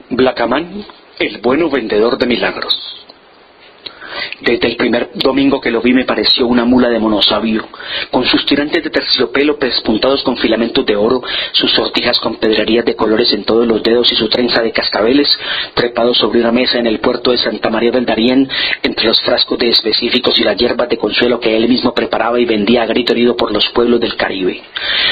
Blackaman, el bueno vendedor de milagros. Desde el primer domingo que lo vi me pareció una mula de monosabio, con sus tirantes de terciopelo pespuntados con filamentos de oro, sus sortijas con pedrerías de colores en todos los dedos y su trenza de cascabeles, trepado sobre una mesa en el puerto de Santa María del Darién, entre los frascos de específicos y las hierbas de consuelo que él mismo preparaba y vendía a grito herido por los pueblos del Caribe.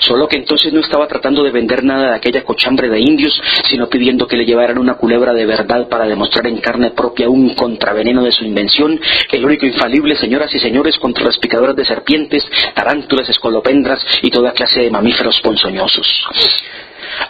Solo que entonces no estaba tratando de vender nada de aquella cochambre de indios, sino pidiendo que le llevaran una culebra de verdad para demostrar en carne propia un contraveneno de su invención, el único infalible, señoras y señores, contra las picadoras de serpientes, tarántulas, escolopendras y toda clase de mamíferos ponzoñosos.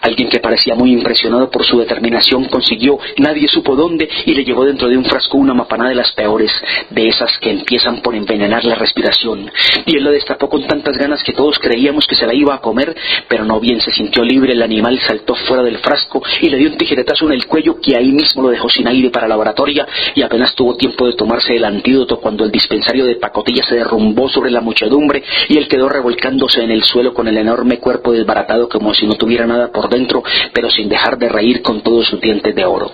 Alguien que parecía muy impresionado por su determinación consiguió, nadie supo dónde, y le llevó dentro de un frasco una mapanada de las peores, de esas que empiezan por envenenar la respiración. Y él la destapó con tantas ganas que todos creíamos que se la iba a comer, pero no bien se sintió libre, el animal saltó fuera del frasco y le dio un tijeretazo en el cuello que ahí mismo lo dejó sin aire para la oratoria, y apenas tuvo tiempo de tomarse el antídoto cuando el dispensario de pacotilla se derrumbó sobre la muchedumbre y él quedó revolcándose en el suelo con el enorme cuerpo desbaratado como si no tuviera nada por dentro, pero sin dejar de reír con todos sus dientes de oro.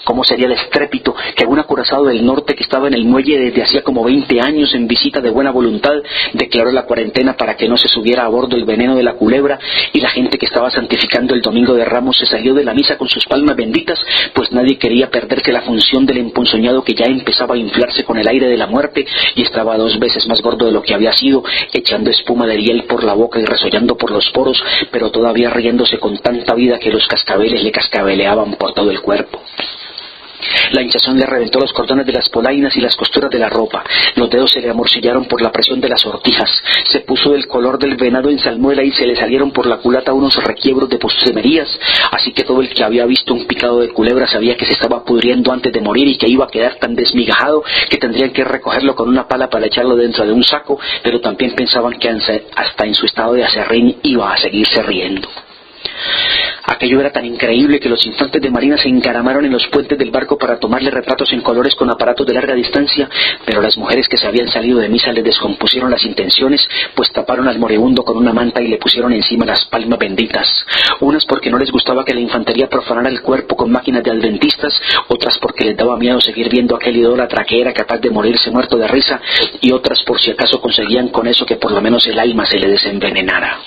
¿Cómo sería el estrépito que un acorazado del norte que estaba en el muelle desde hacía como 20 años en visita de buena voluntad declaró la cuarentena para que no se subiera a bordo el veneno de la culebra, y la gente que estaba santificando el domingo de Ramos se salió de la misa con sus palmas benditas, pues nadie quería perderse la función del emponzoñado que ya empezaba a inflarse con el aire de la muerte y estaba 2 veces más gordo de lo que había sido, echando espuma de hiel por la boca y resollando por los poros, pero todavía riéndose con tanta vida que los cascabeles le cascabeleaban por todo el cuerpo. La hinchazón le reventó los cordones de las polainas y las costuras de la ropa, los dedos se le amorcillaron por la presión de las sortijas, se puso del color del venado en salmuela y se le salieron por la culata unos requiebros de postremerías, así que todo el que había visto un picado de culebra sabía que se estaba pudriendo antes de morir y que iba a quedar tan desmigajado que tendrían que recogerlo con una pala para echarlo dentro de un saco, pero también pensaban que hasta en su estado de acerrín iba a seguirse riendo. Aquello era tan increíble que los infantes de marina se encaramaron en los puentes del barco para tomarle retratos en colores con aparatos de larga distancia, pero las mujeres que se habían salido de misa les descompusieron las intenciones, pues taparon al moribundo con una manta y le pusieron encima las palmas benditas, unas porque no les gustaba que la infantería profanara el cuerpo con máquinas de adventistas, otras porque les daba miedo seguir viendo a aquel idólatra que era capaz de morirse muerto de risa, y otras por si acaso conseguían con eso que por lo menos el alma se le desenvenenara.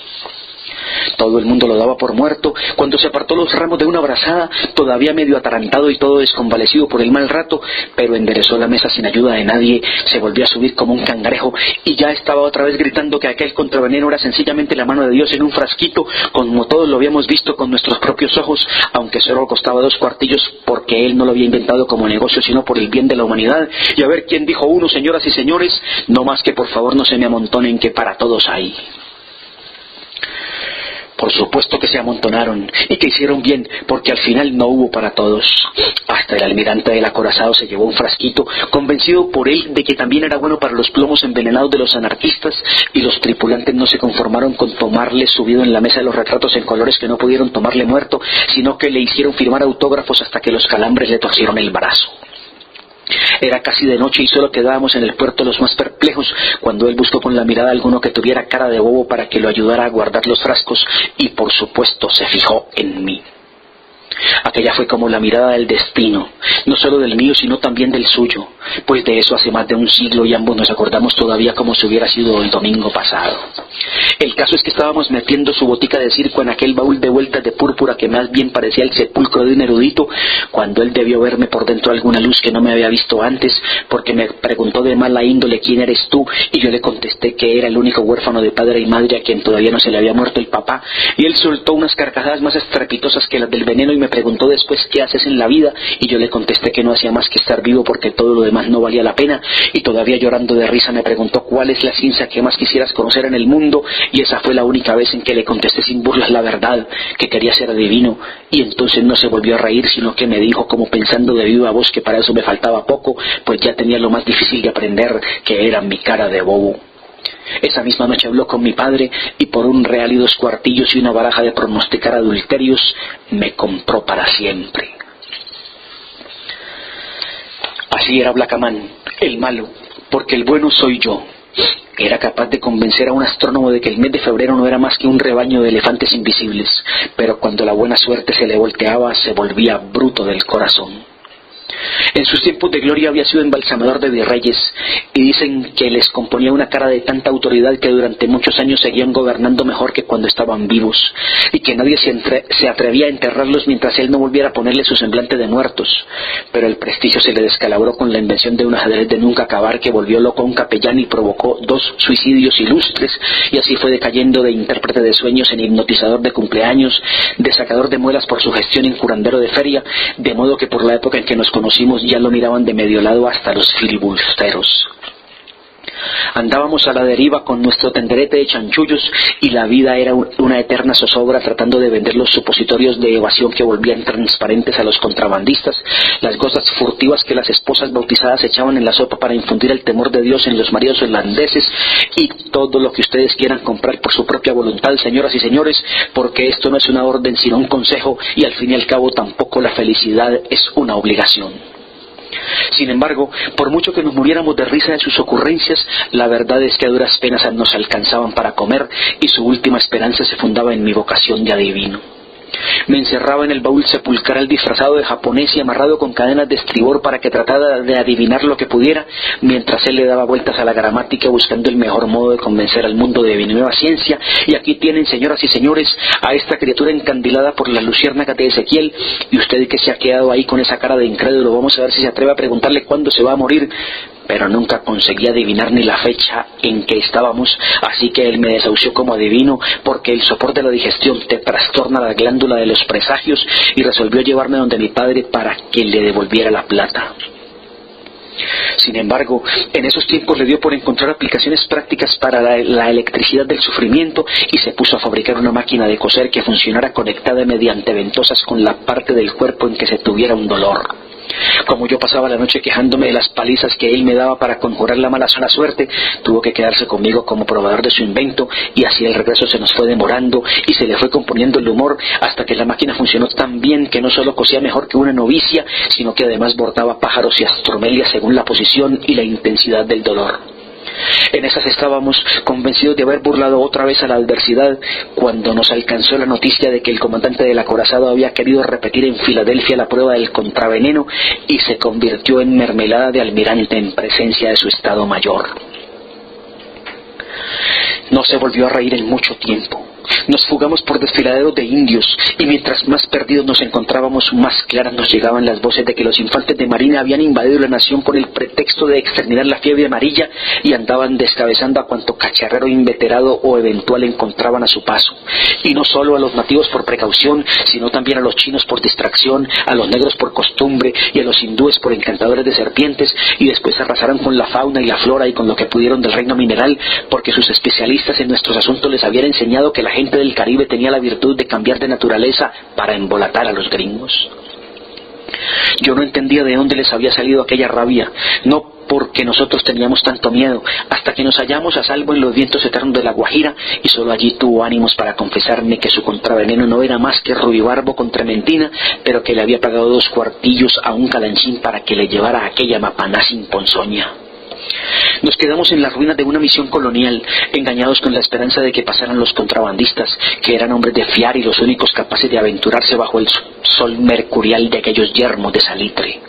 Todo el mundo lo daba por muerto cuando se apartó los ramos de una brazada, todavía medio atarantado y todo desconvalecido por el mal rato, pero enderezó la mesa sin ayuda de nadie, se volvió a subir como un cangrejo y ya estaba otra vez gritando que aquel contraveneno era sencillamente la mano de Dios en un frasquito, como todos lo habíamos visto con nuestros propios ojos, aunque solo costaba 2 cuartillos porque él no lo había inventado como negocio sino por el bien de la humanidad. Y a ver quién dijo uno, señoras y señores, no más que por favor no se me amontonen, que para todos hay. Por supuesto que se amontonaron, y que hicieron bien, porque al final no hubo para todos. Hasta el almirante del acorazado se llevó un frasquito, convencido por él de que también era bueno para los plomos envenenados de los anarquistas, y los tripulantes no se conformaron con tomarle subido en la mesa de los retratos en colores que no pudieron tomarle muerto, sino que le hicieron firmar autógrafos hasta que los calambres le torcieron el brazo. Era casi de noche y solo quedábamos en el puerto los más perplejos cuando él buscó con la mirada a alguno que tuviera cara de bobo para que lo ayudara a guardar los frascos, y por supuesto se fijó en mí. Aquella fue como la mirada del destino, no solo del mío sino también del suyo, pues de eso hace más de un siglo y ambos nos acordamos todavía como si hubiera sido el domingo pasado. El caso es que estábamos metiendo su botica de circo en aquel baúl de vueltas de púrpura que más bien parecía el sepulcro de un erudito, cuando él debió verme por dentro alguna luz que no me había visto antes, porque me preguntó de mala índole quién eres tú, y yo le contesté que era el único huérfano de padre y madre a quien todavía no se le había muerto el papá, y él soltó unas carcajadas más estrepitosas que las del veneno y me preguntó después qué haces en la vida, y yo le contesté que no hacía más que estar vivo porque todo lo demás no valía la pena, y todavía llorando de risa me preguntó cuál es la ciencia que más quisieras conocer en el mundo, y esa fue la única vez en que le contesté sin burlas la verdad, que quería ser adivino, y entonces no se volvió a reír, sino que me dijo como pensando de viva voz que para eso me faltaba poco, pues ya tenía lo más difícil de aprender, que era mi cara de bobo. Esa misma noche habló con mi padre y por 1 real y 2 cuartillos y una baraja de pronosticar adulterios me compró para siempre. Así era Blackaman, el malo, porque el bueno soy yo, Era capaz de convencer a un astrónomo de que el mes de febrero no era más que un rebaño de elefantes invisibles, pero cuando la buena suerte se le volteaba, se volvía bruto del corazón. En sus tiempos de gloria había sido embalsamador de virreyes, y dicen que les componía una cara de tanta autoridad que durante muchos años seguían gobernando mejor que cuando estaban vivos, y que nadie se atrevía a enterrarlos mientras él no volviera a ponerle su semblante de muertos. Pero el prestigio se le descalabró con la invención de un ajedrez de nunca acabar que volvió loco a un capellán y provocó 2 suicidios ilustres, y así fue decayendo de intérprete de sueños en hipnotizador de cumpleaños, de sacador de muelas por su gestión en curandero de feria, de modo que por la época en que nos conocimos ya lo miraban de medio lado hasta los filibusteros. Andábamos a la deriva con nuestro tenderete de chanchullos y la vida era una eterna zozobra tratando de vender los supositorios de evasión que volvían transparentes a los contrabandistas, las gozas furtivas que las esposas bautizadas echaban en la sopa para infundir el temor de Dios en los maridos holandeses y todo lo que ustedes quieran comprar por su propia voluntad, señoras y señores, porque esto no es una orden sino un consejo y al fin y al cabo tampoco la felicidad es una obligación. Sin embargo, por mucho que nos muriéramos de risa de sus ocurrencias, la verdad es que a duras penas nos alcanzaban para comer y su última esperanza se fundaba en mi vocación de adivino. Me encerraba en el baúl sepulcral disfrazado de japonés y amarrado con cadenas de estribor para que tratara de adivinar lo que pudiera, mientras él le daba vueltas a la gramática buscando el mejor modo de convencer al mundo de mi nueva ciencia. Y aquí tienen, señoras y señores, a esta criatura encandilada por las luciérnagas de Ezequiel, y usted que se ha quedado ahí con esa cara de incrédulo, vamos a ver si se atreve a preguntarle cuándo se va a morir. Pero nunca conseguí adivinar ni la fecha en que estábamos, así que él me desahució como adivino, porque el sopor de la digestión te trastorna la glándula de los presagios, y resolvió llevarme donde mi padre para que le devolviera la plata. Sin embargo, en esos tiempos le dio por encontrar aplicaciones prácticas para la electricidad del sufrimiento y se puso a fabricar una máquina de coser que funcionara conectada mediante ventosas con la parte del cuerpo en que se tuviera un dolor. Como yo pasaba la noche quejándome de las palizas que él me daba para conjurar la mala suerte, tuvo que quedarse conmigo como probador de su invento, y así el regreso se nos fue demorando y se le fue componiendo el humor hasta que la máquina funcionó tan bien que no solo cosía mejor que una novicia, sino que además bordaba pájaros y astromelias según la posición y la intensidad del dolor. En esas estábamos, convencidos de haber burlado otra vez a la adversidad, cuando nos alcanzó la noticia de que el comandante del acorazado había querido repetir en Filadelfia la prueba del contraveneno y se convirtió en mermelada de almirante en presencia de su Estado Mayor. No se volvió a reír en mucho tiempo. Nos fugamos por desfiladeros de indios, y mientras más perdidos nos encontrábamos, más claras nos llegaban las voces de que los infantes de marina habían invadido la nación con el pretexto de exterminar la fiebre amarilla y andaban descabezando a cuanto cacharrero inveterado o eventual encontraban a su paso. Y no solo a los nativos por precaución, sino también a los chinos por distracción, a los negros por costumbre y a los hindúes por encantadores de serpientes, y después arrasaron con la fauna y la flora y con lo que pudieron del reino mineral, porque sus especialistas en nuestros asuntos les habían enseñado que la gente del Caribe tenía la virtud de cambiar de naturaleza para embolatar a los gringos. Yo no entendía de dónde les había salido aquella rabia, no porque nosotros teníamos tanto miedo, hasta que nos hallamos a salvo en los vientos eternos de la Guajira, y solo allí tuvo ánimos para confesarme que su contraveneno no era más que rubibarbo con trementina, pero que le había pagado 2 cuartillos a un calanchín para que le llevara a aquella mapaná sin ponzoña. Nos quedamos en las ruinas de una misión colonial, engañados con la esperanza de que pasaran los contrabandistas, que eran hombres de fiar y los únicos capaces de aventurarse bajo el sol mercurial de aquellos yermos de salitre.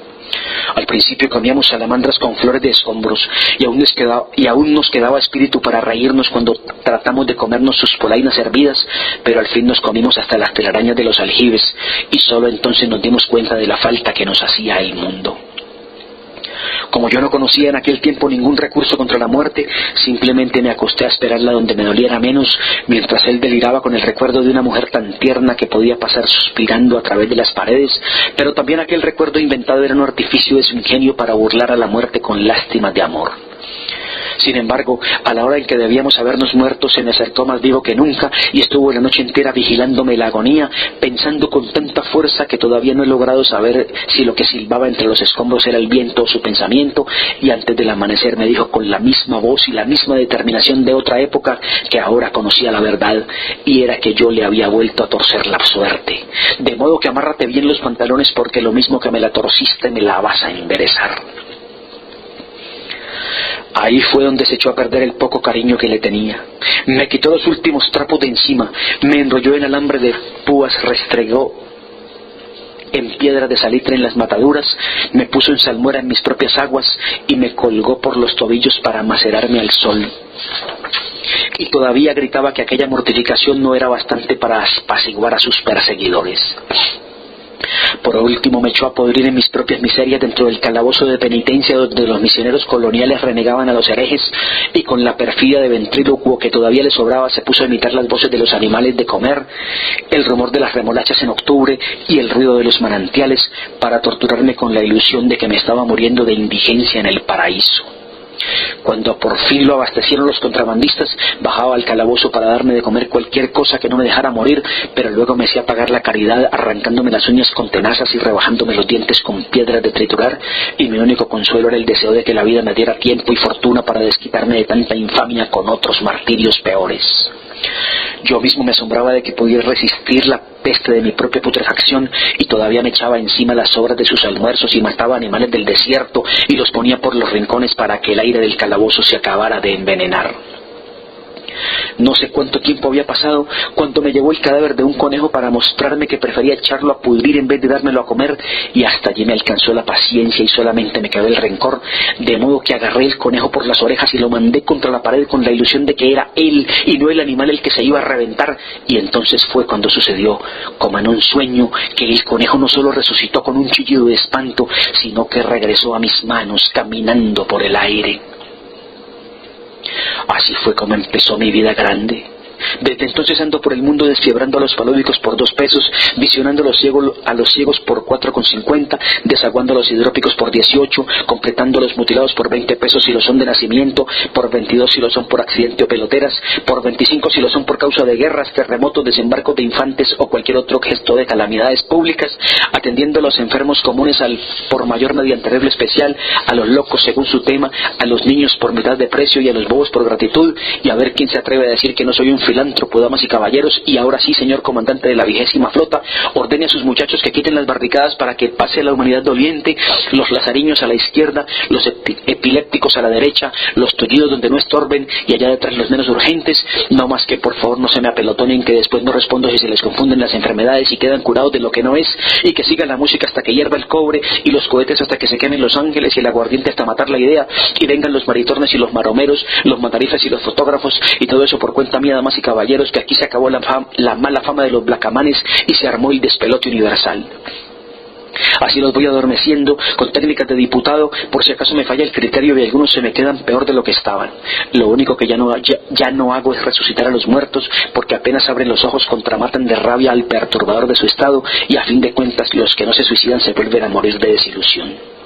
Al principio comíamos salamandras con flores de escombros, y aún nos quedaba espíritu para reírnos cuando tratamos de comernos sus polainas hervidas, pero al fin nos comimos hasta las telarañas de los aljibes, y solo entonces nos dimos cuenta de la falta que nos hacía el mundo. Como yo no conocía en aquel tiempo ningún recurso contra la muerte, simplemente me acosté a esperarla donde me doliera menos, mientras él deliraba con el recuerdo de una mujer tan tierna que podía pasar suspirando a través de las paredes, pero también aquel recuerdo inventado era un artificio de su ingenio para burlar a la muerte con lástimas de amor. Sin embargo, a la hora en que debíamos habernos muerto, se me acercó más vivo que nunca y estuvo la noche entera vigilándome la agonía, pensando con tanta fuerza que todavía no he logrado saber si lo que silbaba entre los escombros era el viento o su pensamiento, y antes del amanecer me dijo con la misma voz y la misma determinación de otra época que ahora conocía la verdad, y era que yo le había vuelto a torcer la suerte. De modo que amárrate bien los pantalones, porque lo mismo que me la torciste me la vas a enderezar. Ahí fue donde se echó a perder el poco cariño que le tenía. Me quitó los últimos trapos de encima, me enrolló en alambre de púas, restregó en piedra de salitre en las mataduras, me puso en salmuera en mis propias aguas y me colgó por los tobillos para macerarme al sol. Y todavía gritaba que aquella mortificación no era bastante para apaciguar a sus perseguidores. Por último me echó a podrir en mis propias miserias dentro del calabozo de penitencia donde los misioneros coloniales renegaban a los herejes, y con la perfida de ventrílocuo que todavía le sobraba se puso a imitar las voces de los animales de comer, el rumor de las remolachas en octubre y el ruido de los manantiales para torturarme con la ilusión de que me estaba muriendo de indigencia en el paraíso. Cuando por fin lo abastecieron los contrabandistas, bajaba al calabozo para darme de comer cualquier cosa que no me dejara morir, pero luego me hacía pagar la caridad arrancándome las uñas con tenazas y rebajándome los dientes con piedras de triturar, y mi único consuelo era el deseo de que la vida me diera tiempo y fortuna para desquitarme de tanta infamia con otros martirios peores. Yo mismo me asombraba de que pudiera resistir la peste de mi propia putrefacción, y todavía me echaba encima las sobras de sus almuerzos y mataba animales del desierto y los ponía por los rincones para que el aire del calabozo se acabara de envenenar. No sé cuánto tiempo había pasado cuando me llevó el cadáver de un conejo para mostrarme que prefería echarlo a pudrir en vez de dármelo a comer, y hasta allí me alcanzó la paciencia y solamente me quedó el rencor, de modo que agarré el conejo por las orejas y lo mandé contra la pared con la ilusión de que era él y no el animal el que se iba a reventar, y entonces fue cuando sucedió, como en un sueño, que el conejo no solo resucitó con un chillido de espanto, sino que regresó a mis manos caminando por el aire. Así fue como empezó mi vida grande. Desde entonces ando por el mundo desfiebrando a los palódicos por 2 pesos, visionando a los ciegos por 4,50, desaguando a los hidrópicos por 18, completando a los mutilados por 20 pesos si lo son de nacimiento, por 22 si lo son por accidente o peloteras, por 25 si lo son por causa de guerras, terremotos, desembarcos de infantes o cualquier otro gesto de calamidades públicas, atendiendo a los enfermos comunes al por mayor mediante regla especial, a los locos según su tema, a los niños por mitad de precio y a los bobos por gratitud, y a ver quién se atreve a decir que no soy un filántropo, damas y caballeros. Y ahora sí, señor comandante de la 20ª flota, ordene a sus muchachos que quiten las barricadas para que pase la humanidad doliente, los lazariños a la izquierda, los epilépticos a la derecha, los tullidos donde no estorben y allá detrás los menos urgentes, no más que por favor no se me apelotonen, que después no respondo si se les confunden las enfermedades y quedan curados de lo que no es, y que siga la música hasta que hierva el cobre y los cohetes hasta que se quemen los ángeles y el aguardiente hasta matar la idea, y vengan los maritornes y los maromeros, los matarifes y los fotógrafos, y todo eso por cuenta mía, damas y caballeros, que aquí se acabó la mala fama de los blacamanes y se armó el despelote universal. Así los voy adormeciendo con técnicas de diputado, por si acaso me falla el criterio y algunos se me quedan peor de lo que estaban. Lo único que ya no hago es resucitar a los muertos, porque apenas abren los ojos contramatan de rabia al perturbador de su estado, y a fin de cuentas los que no se suicidan se vuelven a morir de desilusión.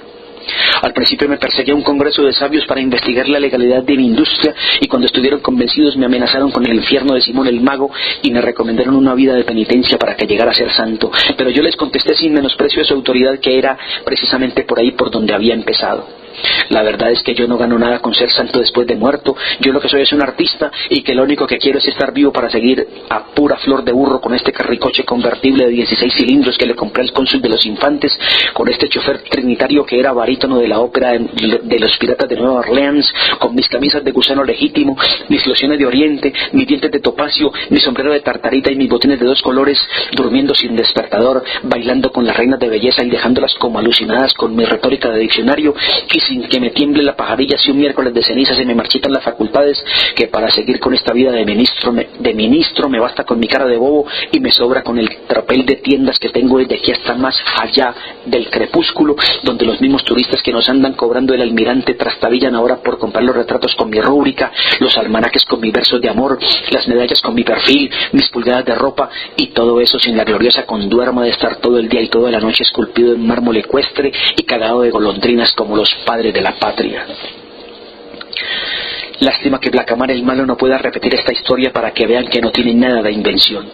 Al principio me perseguía un congreso de sabios para investigar la legalidad de mi industria, y cuando estuvieron convencidos me amenazaron con el infierno de Simón el Mago y me recomendaron una vida de penitencia para que llegara a ser santo, pero yo les contesté sin menosprecio de su autoridad que era precisamente por ahí por donde había empezado. La verdad es que yo no gano nada con ser santo después de muerto. Yo lo que soy es un artista, y que lo único que quiero es estar vivo para seguir a pura flor de burro con este carricoche convertible de 16 cilindros que le compré al cónsul de los infantes, con este chofer trinitario que era barítono de la ópera de los piratas de Nueva Orleans, con mis camisas de gusano legítimo, mis lociones de oriente, mis dientes de topacio, mi sombrero de tartarita y mis botines de 2 colores, durmiendo sin despertador, bailando con las reinas de belleza y dejándolas como alucinadas con mi retórica de diccionario, y sin que me tiemble la pajarilla si un miércoles de ceniza se me marchitan las facultades, que para seguir con esta vida de ministro me basta con mi cara de bobo y me sobra con el tropel de tiendas que tengo desde aquí hasta más allá del crepúsculo, donde los mismos turistas que nos andan cobrando el almirante trastabillan ahora por comprar los retratos con mi rúbrica, los almanaques con mis versos de amor, las medallas con mi perfil, mis pulgadas de ropa, y todo eso sin la gloriosa conduerma de estar todo el día y toda la noche esculpido en mármol ecuestre y cagado de golondrinas como los padres de la patria. Lástima que Blacamar el malo no pueda repetir esta historia para que vean que no tiene nada de invención.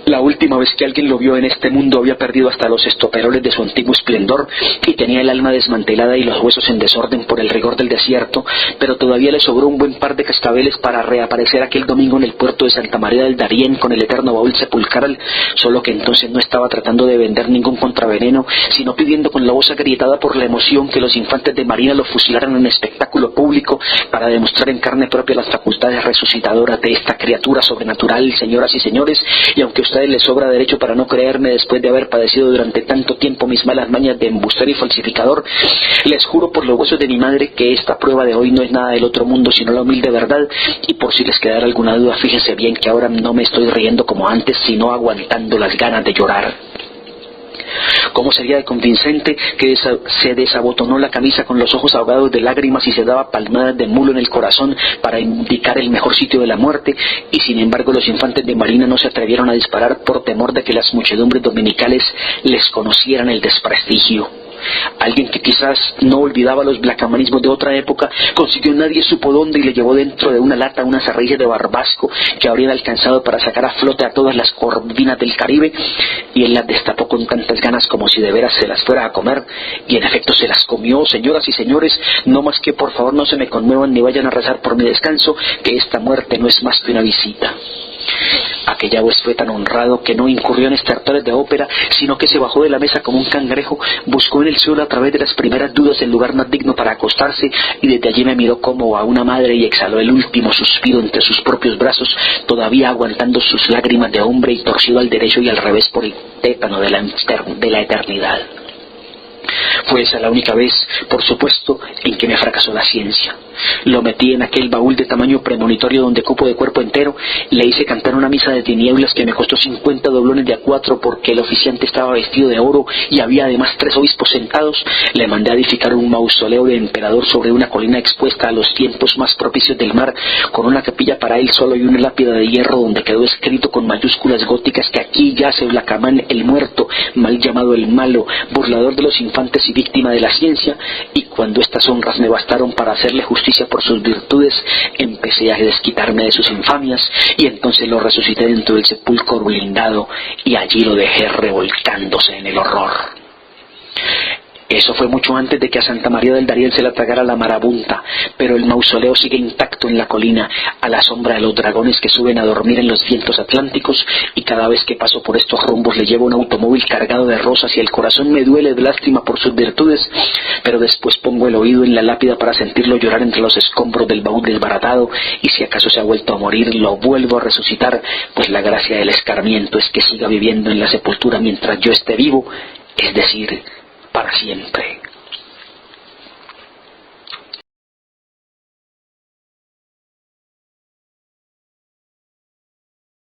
La última vez que alguien lo vio en este mundo había perdido hasta los estoperoles de su antiguo esplendor y tenía el alma desmantelada y los huesos en desorden por el rigor del desierto, pero todavía le sobró un buen par de cascabeles para reaparecer aquel domingo en el puerto de Santa María del Darién con el eterno baúl sepulcral, solo que entonces no estaba tratando de vender ningún contraveneno, sino pidiendo con la voz agrietada por la emoción que los infantes de Marina lo fusilaran en espectáculo público para demostrar en carne propia las facultades resucitadoras de esta criatura sobrenatural, señoras y señores, y aunque a ustedes les sobra derecho para no creerme después de haber padecido durante tanto tiempo mis malas mañas de embustero y falsificador, les juro por los huesos de mi madre que esta prueba de hoy no es nada del otro mundo sino la humilde verdad, y por si les quedara alguna duda, fíjense bien que ahora no me estoy riendo como antes, sino aguantando las ganas de llorar. ¿Cómo sería de convincente que se desabotonó la camisa con los ojos ahogados de lágrimas y se daba palmadas de mulo en el corazón para indicar el mejor sitio de la muerte, y sin embargo los infantes de Marina no se atrevieron a disparar por temor de que las muchedumbres dominicales les conocieran el desprestigio? Alguien que quizás no olvidaba los blacamanismos de otra época consiguió nadie supo dónde y le llevó dentro de una lata una serrilla de barbasco que habrían alcanzado para sacar a flote a todas las corvinas del Caribe, y él las destapó con tantas ganas como si de veras se las fuera a comer, y en efecto se las comió. Señoras y señores, no más que por favor no se me conmuevan ni vayan a rezar por mi descanso, que esta muerte no es más que una visita. Aquella vez fue tan honrado que no incurrió en estertores de ópera, sino que se bajó de la mesa como un cangrejo, buscó en el suelo a través de las primeras dudas el lugar más digno para acostarse, y desde allí me miró como a una madre y exhaló el último suspiro entre sus propios brazos, todavía aguantando sus lágrimas de hombre y torcido al derecho y al revés por el tétano de la eternidad. Fue esa la única vez, por supuesto, en que me fracasó la ciencia. Lo metí en aquel baúl de tamaño premonitorio donde cupo de cuerpo entero, le hice cantar una misa de tinieblas que me costó 50 doblones de A4 porque el oficiante estaba vestido de oro y había además 3 obispos sentados, le mandé a edificar un mausoleo de emperador sobre una colina expuesta a los tiempos más propicios del mar, con una capilla para él solo y una lápida de hierro donde quedó escrito con mayúsculas góticas que aquí yace Blacamán el muerto, mal llamado el malo, burlador de los infantes y víctima de la ciencia, y cuando estas honras me bastaron para hacerle justicia por sus virtudes, empecé a desquitarme de sus infamias, y entonces lo resucité dentro del sepulcro blindado, y allí lo dejé revolcándose en el horror. Eso fue mucho antes de que a Santa María del Darién se la tragara la marabunta, pero el mausoleo sigue intacto en la colina, a la sombra de los dragones que suben a dormir en los vientos atlánticos, y cada vez que paso por estos rumbos le llevo un automóvil cargado de rosas y el corazón me duele de lástima por sus virtudes, pero después pongo el oído en la lápida para sentirlo llorar entre los escombros del baúl desbaratado, y si acaso se ha vuelto a morir, lo vuelvo a resucitar, pues la gracia del escarmiento es que siga viviendo en la sepultura mientras yo esté vivo, es decir, para siempre.